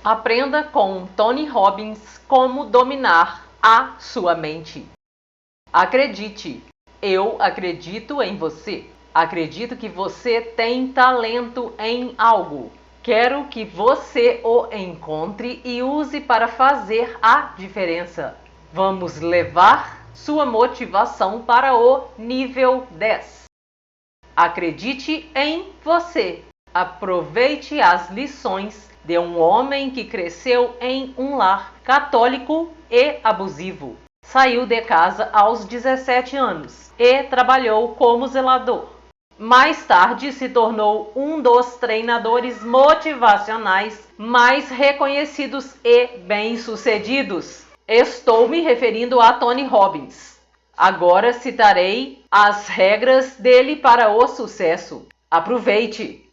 Aprenda com Tony Robbins como dominar a sua mente. Acredite, eu acredito em você. Acredito que você tem talento em algo. Quero que você o encontre e use para fazer a diferença. Vamos levar sua motivação para o nível 10. Acredite em você. Aproveite as lições de um homem que cresceu em um lar católico e abusivo. Saiu de casa aos 17 anos e trabalhou como zelador. Mais tarde se tornou um dos treinadores motivacionais mais reconhecidos e bem-sucedidos. Estou me referindo a Tony Robbins. Agora citarei as regras dele para o sucesso. Aproveite!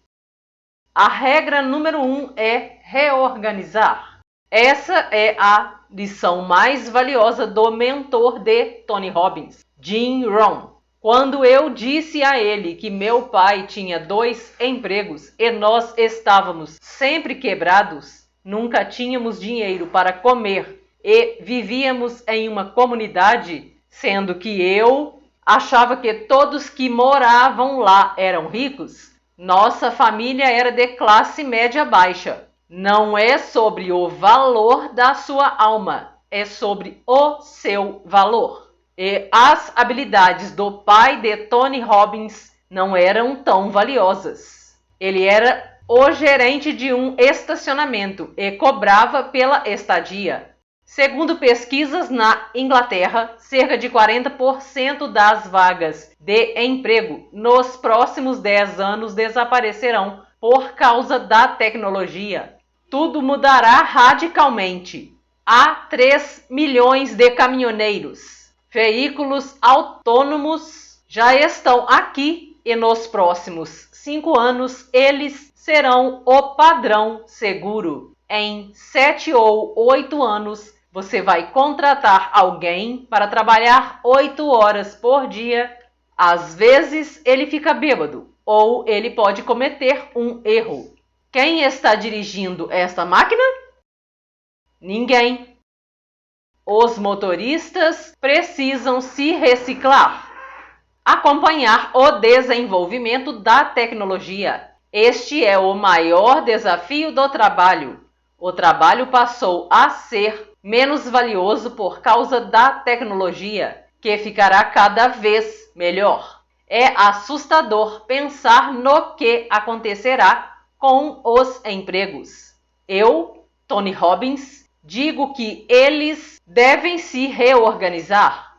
A regra número 1 é reorganizar. Essa é a lição mais valiosa do mentor de Tony Robbins, Jim Rohn. Quando eu disse a ele que meu pai tinha 2 empregos e nós estávamos sempre quebrados, nunca tínhamos dinheiro para comer e vivíamos em uma comunidade, sendo que eu achava que todos que moravam lá eram ricos, nossa família era de classe média baixa. Não é sobre o valor da sua alma, é sobre o seu valor. E as habilidades do pai de Tony Robbins não eram tão valiosas. Ele era o gerente de um estacionamento e cobrava pela estadia. Segundo pesquisas na Inglaterra, cerca de 40% das vagas de emprego nos próximos 10 anos desaparecerão por causa da tecnologia. Tudo mudará radicalmente. Há 3 milhões de caminhoneiros. Veículos autônomos já estão aqui e nos próximos 5 anos eles serão o padrão seguro. Em 7 ou 8 anos, você vai contratar alguém para trabalhar 8 horas por dia. Às vezes ele fica bêbado ou ele pode cometer um erro. Quem está dirigindo esta máquina? Ninguém. Os motoristas precisam se reciclar. Acompanhar o desenvolvimento da tecnologia. Este é o maior desafio do trabalho. O trabalho passou a ser menos valioso por causa da tecnologia, que ficará cada vez melhor. É assustador pensar no que acontecerá com os empregos. Eu, Tony Robbins, digo que eles devem se reorganizar.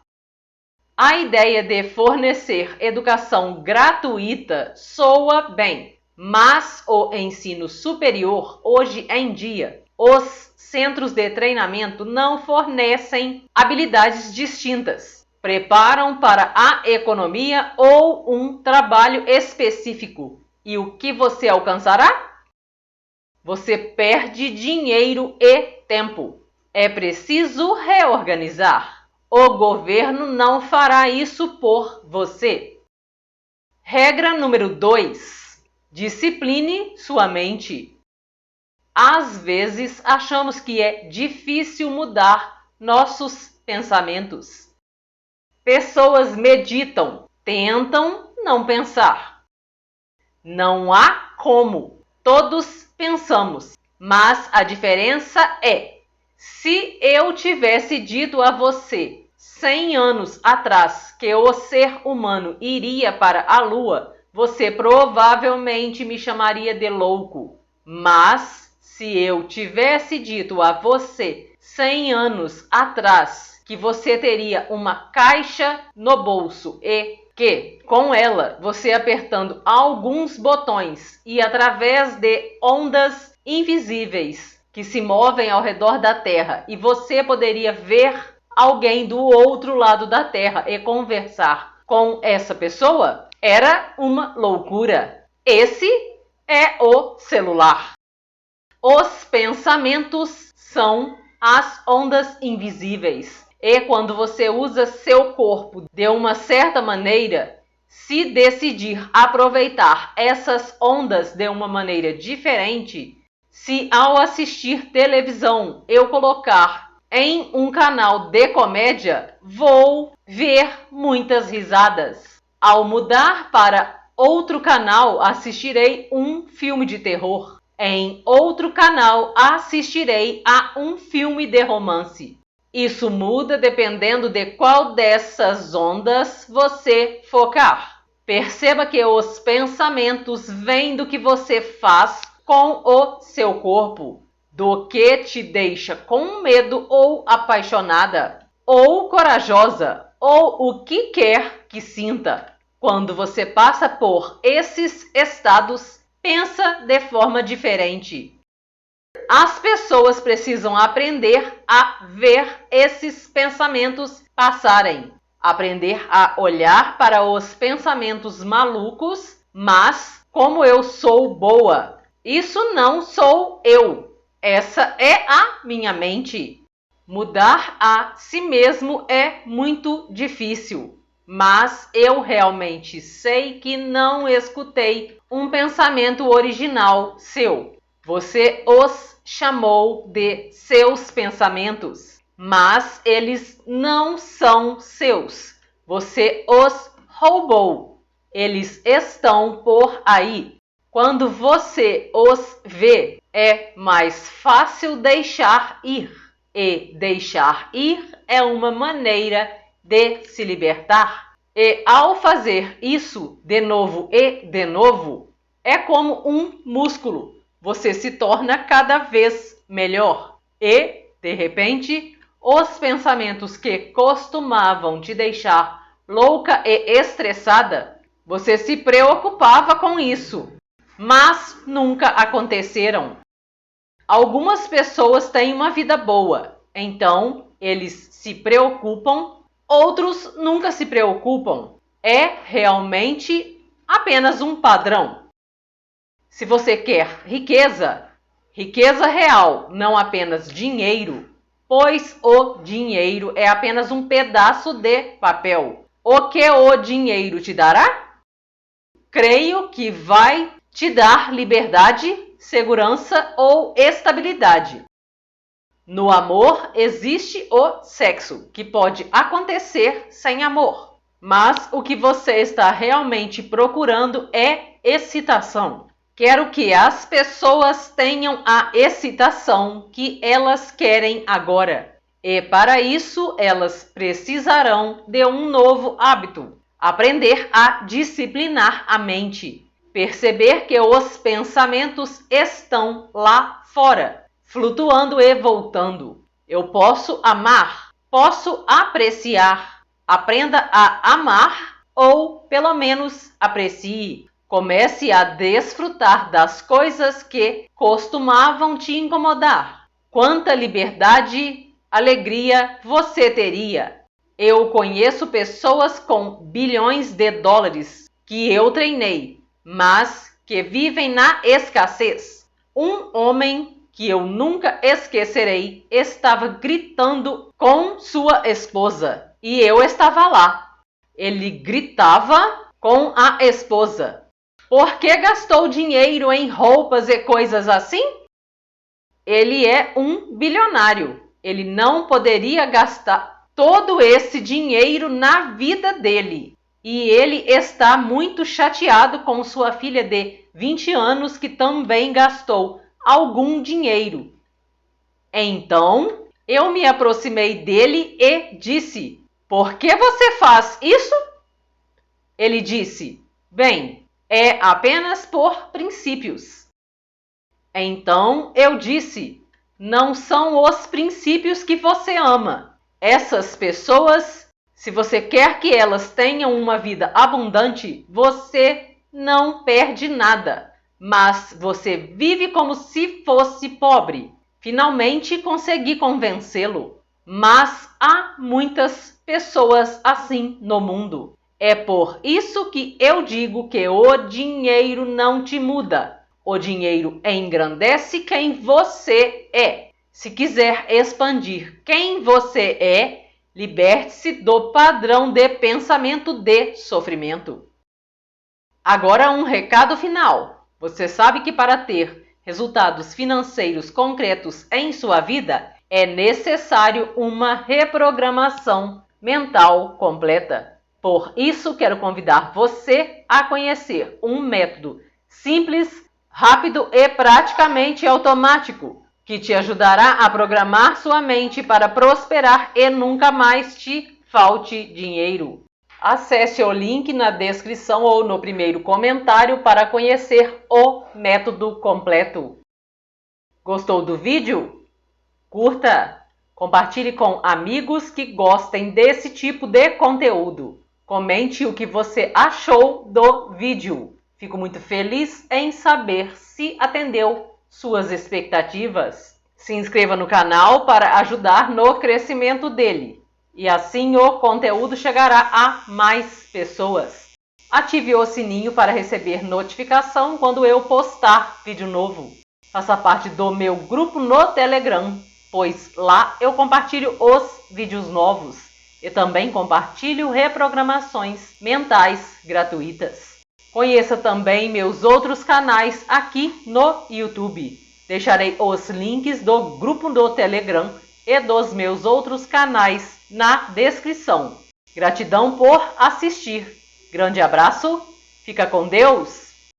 A ideia de fornecer educação gratuita soa bem, mas o ensino superior, hoje em dia, os centros de treinamento não fornecem habilidades distintas, preparam para a economia ou um trabalho específico. E o que você alcançará? Você perde dinheiro e tempo. É preciso reorganizar. O governo não fará isso por você. Regra número 2. Discipline sua mente. Às vezes achamos que é difícil mudar nossos pensamentos. Pessoas meditam, tentam não pensar. Não há como. Todos pensamos, mas a diferença é: se eu tivesse dito a você 100 anos atrás que o ser humano iria para a Lua, você provavelmente me chamaria de louco. Mas se eu tivesse dito a você 100 anos atrás que você teria uma caixa no bolso e que, com ela, você apertando alguns botões e através de ondas invisíveis que se movem ao redor da Terra e você poderia ver alguém do outro lado da Terra e conversar com essa pessoa, era uma loucura. Esse é o celular. Os pensamentos são as ondas invisíveis. E quando você usa seu corpo de uma certa maneira, se decidir aproveitar essas ondas de uma maneira diferente, Se ao assistir televisão eu colocar em um canal de comédia, vou ver muitas risadas. Ao mudar para outro canal, assistirei um filme de terror. Em outro canal, assistirei a um filme de romance. Isso muda dependendo de qual dessas ondas você focar. Perceba que os pensamentos vêm do que você faz com o seu corpo, do que te deixa com medo ou apaixonada, ou corajosa, ou o que quer que sinta. Quando você passa por esses estados, pensa de forma diferente. As pessoas precisam aprender a ver esses pensamentos passarem, aprender a olhar para os pensamentos malucos, mas como eu sou boa, isso não sou eu, essa é a minha mente. Mudar a si mesmo é muito difícil, mas eu realmente sei que não escutei um pensamento original seu. Você os chamou de seus pensamentos, mas eles não são seus. Você os roubou. Eles estão por aí. Quando você os vê, é mais fácil deixar ir. E deixar ir é uma maneira de se libertar. E ao fazer isso de novo e de novo, é como um músculo. Você se torna cada vez melhor. E, de repente, os pensamentos que costumavam te deixar louca e estressada, você se preocupava com isso, mas nunca aconteceram. Algumas pessoas têm uma vida boa, então eles se preocupam, outros nunca se preocupam. É realmente apenas um padrão. Se você quer riqueza, riqueza real, não apenas dinheiro, pois o dinheiro é apenas um pedaço de papel. O que o dinheiro te dará? Creio que vai te dar liberdade, segurança ou estabilidade. No amor existe o sexo, que pode acontecer sem amor. Mas o que você está realmente procurando é excitação. Quero que as pessoas tenham a excitação que elas querem agora. E para isso, elas precisarão de um novo hábito. Aprender a disciplinar a mente. Perceber que os pensamentos estão lá fora, flutuando e voltando. Eu posso amar, posso apreciar. Aprenda a amar ou, pelo menos, aprecie. Comece a desfrutar das coisas que costumavam te incomodar. Quanta liberdade, alegria você teria! Eu conheço pessoas com bilhões de dólares que eu treinei, mas que vivem na escassez. Um homem que eu nunca esquecerei estava gritando com sua esposa e eu estava lá. Ele gritava com a esposa. Por que gastou dinheiro em roupas e coisas assim? Ele é um bilionário. Ele não poderia gastar todo esse dinheiro na vida dele. E ele está muito chateado com sua filha de 20 anos que também gastou algum dinheiro. Então, eu me aproximei dele e disse: "Por que você faz isso?" Ele disse: "Bem, é apenas por princípios." Então eu disse: "Não são os princípios que você ama. Essas pessoas, se você quer que elas tenham uma vida abundante, você não perde nada, mas você vive como se fosse pobre." Finalmente consegui convencê-lo, mas há muitas pessoas assim no mundo. É por isso que eu digo que o dinheiro não te muda. O dinheiro engrandece quem você é. Se quiser expandir quem você é, liberte-se do padrão de pensamento de sofrimento. Agora um recado final. Você sabe que para ter resultados financeiros concretos em sua vida, é necessário uma reprogramação mental completa. Por isso, quero convidar você a conhecer um método simples, rápido e praticamente automático que te ajudará a programar sua mente para prosperar e nunca mais te falte dinheiro. Acesse o link na descrição ou no primeiro comentário para conhecer o método completo. Gostou do vídeo? Curta! Compartilhe com amigos que gostem desse tipo de conteúdo. Comente o que você achou do vídeo. Fico muito feliz em saber se atendeu suas expectativas. Se inscreva no canal para ajudar no crescimento dele. E assim o conteúdo chegará a mais pessoas. Ative o sininho para receber notificação quando eu postar vídeo novo. Faça parte do meu grupo no Telegram, pois lá eu compartilho os vídeos novos e também compartilho reprogramações mentais gratuitas. Conheça também meus outros canais aqui no YouTube. Deixarei os links do grupo do Telegram e dos meus outros canais na descrição. Gratidão por assistir. Grande abraço, fica com Deus!